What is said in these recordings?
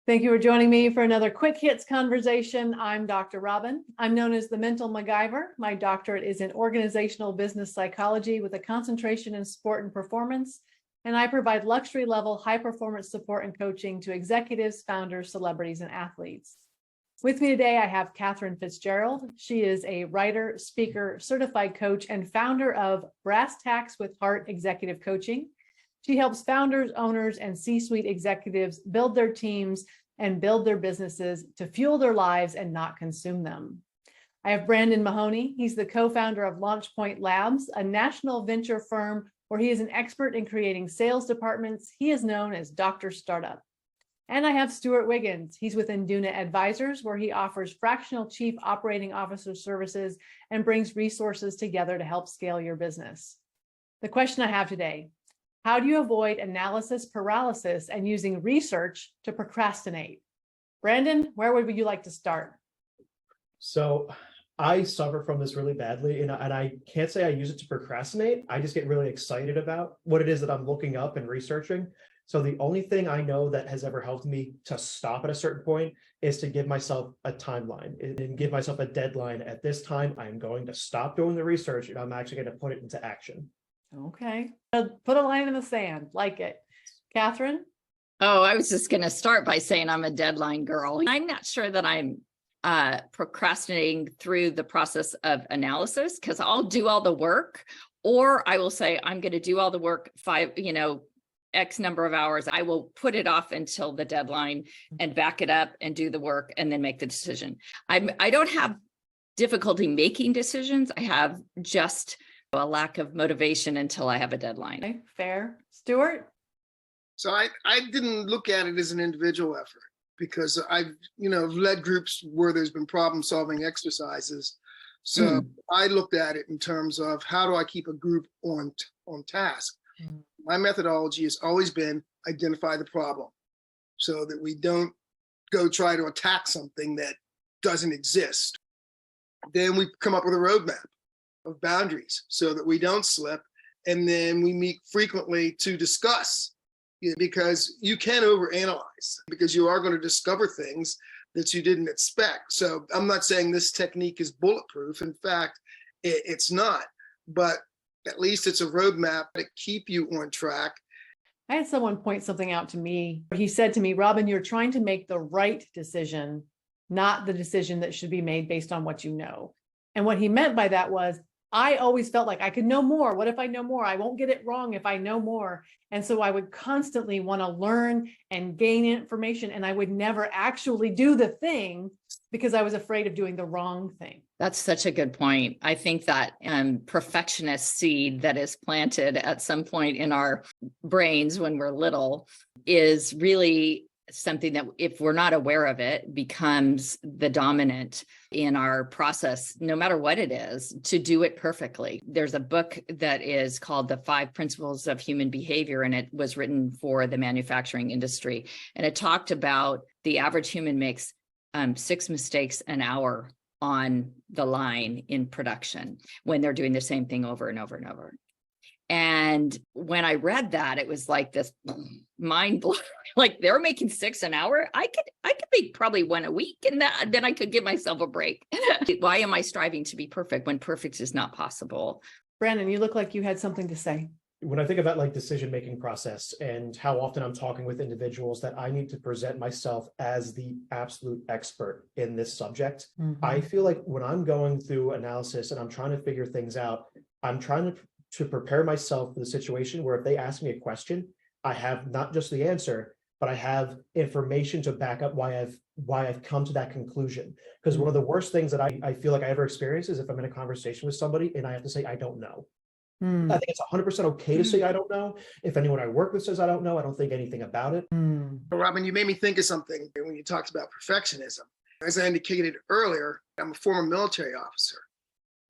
Thank you for joining me for another quick hits conversation. I'm Dr. Robyn. I'm known as the mental MacGyver. My doctorate is in organizational business psychology with a concentration in sport and performance. And I provide luxury level high performance support and coaching to executives, founders, celebrities, and athletes. With me today, I have Catherine Fitzgerald. She is a writer, speaker, certified coach, and founder of Brass Tacks with Heart Executive Coaching. She helps founders, owners, and C-suite executives build their teams and build their businesses to fuel their lives and not consume them. I have Brandon Mahoney. He's the co-founder of LaunchPoint Labs, a national venture firm where he is an expert in creating sales departments. He is known as Dr. Startup. And I have Stewart Wiggins. He's with Induna Advisors, where he offers fractional chief operating officer services and brings resources together to help scale your business. The question I have today: how do you avoid analysis paralysis and using research to procrastinate? Brandon, where would you like to start? So I suffer from this really badly, and I can't say I use it to procrastinate. I just get really excited about what it is that I'm looking up and researching. So the only thing I know that has ever helped me to stop at a certain point is to give myself a timeline and give myself a deadline. At this time, I'm going to stop doing the research and I'm actually going to put it into action. Okay. Put a line in the sand. Like it. Catherine? Oh, I was just going to start by saying I'm a deadline girl. I'm not sure that I'm procrastinating through the process of analysis, because I'll do all the work, or I will say I'm going to do all the work X number of hours. I will put it off until the deadline and back it up and do the work and then make the decision. I don't have difficulty making decisions. I have just a lack of motivation until I have a deadline. Okay, fair. Stewart? So I didn't look at it as an individual effort, because I've led groups where there's been problem solving exercises. So I looked at it in terms of, how do I keep a group on task? My methodology has always been identify the problem, so that we don't go try to attack something that doesn't exist. Then we come up with a roadmap of boundaries so that we don't slip. And then we meet frequently to discuss, because you can overanalyze, because you are going to discover things that you didn't expect. So I'm not saying this technique is bulletproof. In fact, it's not, but at least it's a roadmap to keep you on track. I had someone point something out to me. He said to me, Robyn, you're trying to make the right decision, not the decision that should be made based on what you know. And what he meant by that was, I always felt like I could know more. What if I know more? I won't get it wrong if I know more. And so I would constantly want to learn and gain information, and I would never actually do the thing because I was afraid of doing the wrong thing. That's such a good point. I think that perfectionist seed that is planted at some point in our brains when we're little is really something that, if we're not aware of it, becomes the dominant in our process, no matter what it is, to do it perfectly. There's a book that is called The 5 Principles of Human Behavior, and it was written for the manufacturing industry. And it talked about the average human makes 6 mistakes an hour on the line in production when they're doing the same thing over and over and over. And when I read that, it was like this mind blow. Like, they're making 6 an hour. I could make probably 1 a week, and then I could give myself a break. Why am I striving to be perfect when perfect is not possible? Brandon, you look like you had something to say. When I think about decision-making process and how often I'm talking with individuals that I need to present myself as the absolute expert in this subject, I feel like when I'm going through analysis and I'm trying to figure things out, I'm trying to prepare myself for the situation where if they ask me a question, I have not just the answer, but I have information to back up why I've come to that conclusion. Because one of the worst things that I feel like I ever experience is if I'm in a conversation with somebody and I have to say, I don't know. I think it's 100% okay to say I don't know. If anyone I work with says I don't know, I don't think anything about it. Robyn, you made me think of something when you talked about perfectionism. As I indicated earlier, I'm a former military officer,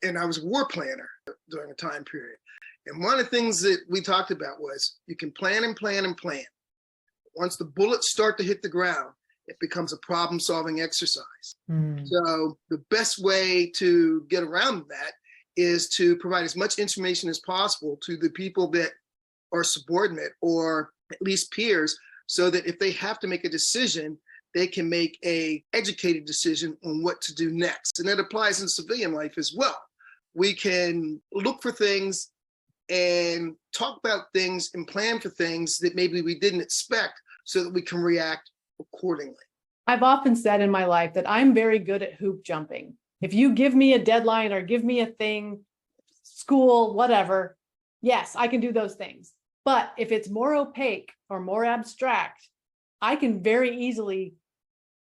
and I was a war planner during a time period. And one of the things that we talked about was, you can plan and plan and plan. Once the bullets start to hit the ground, it becomes a problem-solving exercise. So the best way to get around that is to provide as much information as possible to the people that are subordinate, or at least peers, so that if they have to make a decision, they can make a educated decision on what to do next. And that applies in civilian life as well. We can look for things and talk about things and plan for things that maybe we didn't expect so that we can react accordingly. I've often said in my life that I'm very good at hoop jumping. If you give me a deadline or give me a thing, school, whatever, yes, I can do those things. But if it's more opaque or more abstract, I can very easily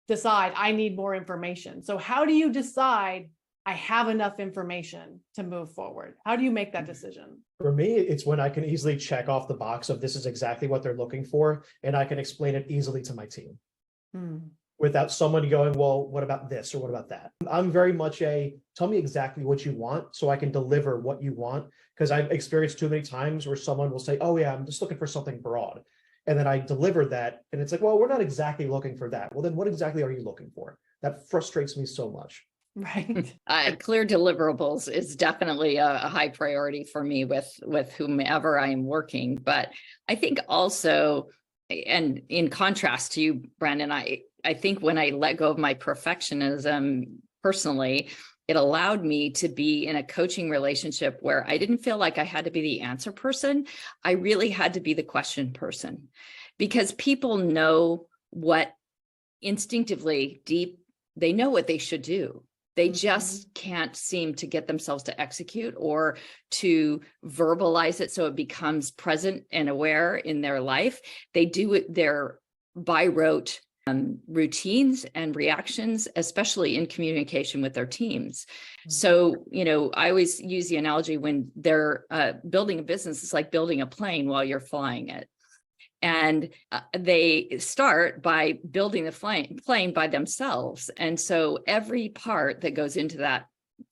decide I need more information. So how do you decide I have enough information to move forward? How do you make that decision? For me, it's when I can easily check off the box of this is exactly what they're looking for, and I can explain it easily to my team. Without somebody going, well, what about this or what about that? I'm very much tell me exactly what you want so I can deliver what you want, because I've experienced too many times where someone will say, oh yeah, I'm just looking for something broad. And then I deliver that and it's like, well, we're not exactly looking for that. Well, then what exactly are you looking for? That frustrates me so much. Right. Clear deliverables is definitely a high priority for me with whomever I am working. But I think also, and in contrast to you, Brandon, I think when I let go of my perfectionism personally, it allowed me to be in a coaching relationship where I didn't feel like I had to be the answer person. I really had to be the question person, because people know what instinctively they know what they should do. They just can't seem to get themselves to execute or to verbalize it so it becomes present and aware in their life. They do it their by rote routines and reactions, especially in communication with their teams. So, I always use the analogy when they're building a business, it's like building a plane while you're flying it. And they start by building the plane by themselves. And so every part that goes into that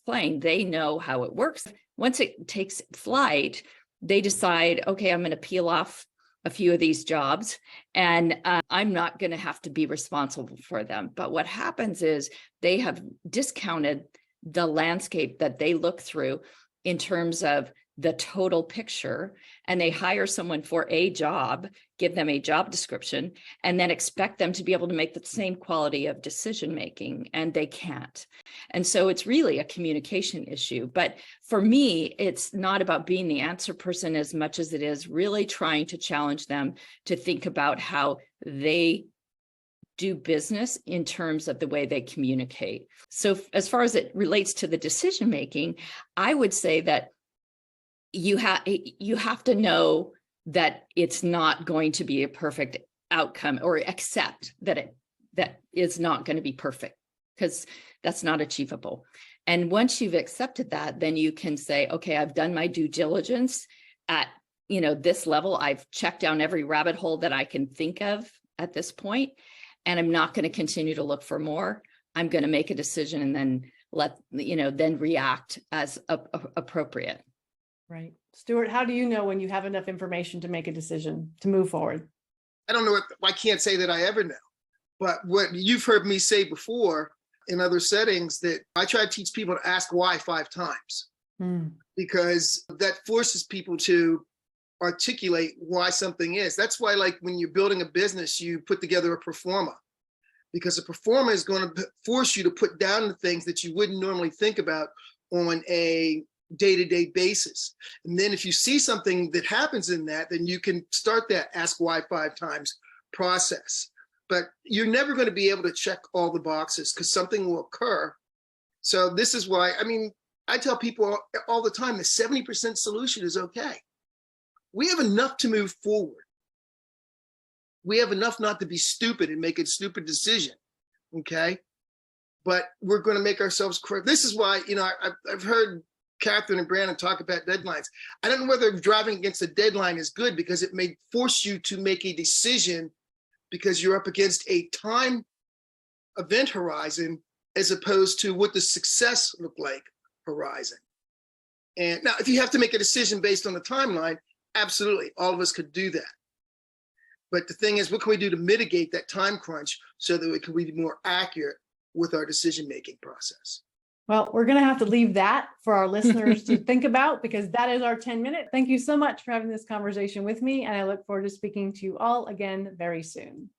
plane, they know how it works. Once it takes flight, they decide, okay, I'm going to peel off a few of these jobs and I'm not going to have to be responsible for them. But what happens is they have discounted the landscape that they look through in terms of the total picture, and they hire someone for a job, give them a job description, and then expect them to be able to make the same quality of decision making, and they can't. And so it's really a communication issue. But for me, it's not about being the answer person as much as it is really trying to challenge them to think about how they do business in terms of the way they communicate. So as far as it relates to the decision making, I would say that you have to know that it's not going to be a perfect outcome, or accept that that is not going to be perfect, because that's not achievable. And once you've accepted that, then you can say, okay, I've done my due diligence at this level. I've checked down every rabbit hole that I can think of at this point, and I'm not going to continue to look for more. I'm going to make a decision and then then react as appropriate. Right. Stewart, how do you know when you have enough information to make a decision to move forward? I don't know. I can't say that I ever know. But what you've heard me say before in other settings, that I try to teach people to ask why 5 times, because that forces people to articulate why something is. That's why, like, when you're building a business, you put together a pro forma, because a pro forma is going to force you to put down the things that you wouldn't normally think about on a day-to-day basis. And then if you see something that happens in that, then you can start that ask why 5 times process. But you're never going to be able to check all the boxes, because something will occur. So this is why, I tell people all the time, the 70% solution is okay. We have enough to move forward. We have enough not to be stupid and make a stupid decision, okay? But we're going to make ourselves correct. This is why, I've heard Catherine and Brandon talk about deadlines. I don't know whether driving against a deadline is good, because it may force you to make a decision because you're up against a time event horizon, as opposed to what the success look like horizon. And now, if you have to make a decision based on the timeline, absolutely, all of us could do that. But the thing is, what can we do to mitigate that time crunch so that we can be more accurate with our decision-making process? Well, we're going to have to leave that for our listeners to think about, because that is our 10-minute. Thank you so much for having this conversation with me, and I look forward to speaking to you all again very soon.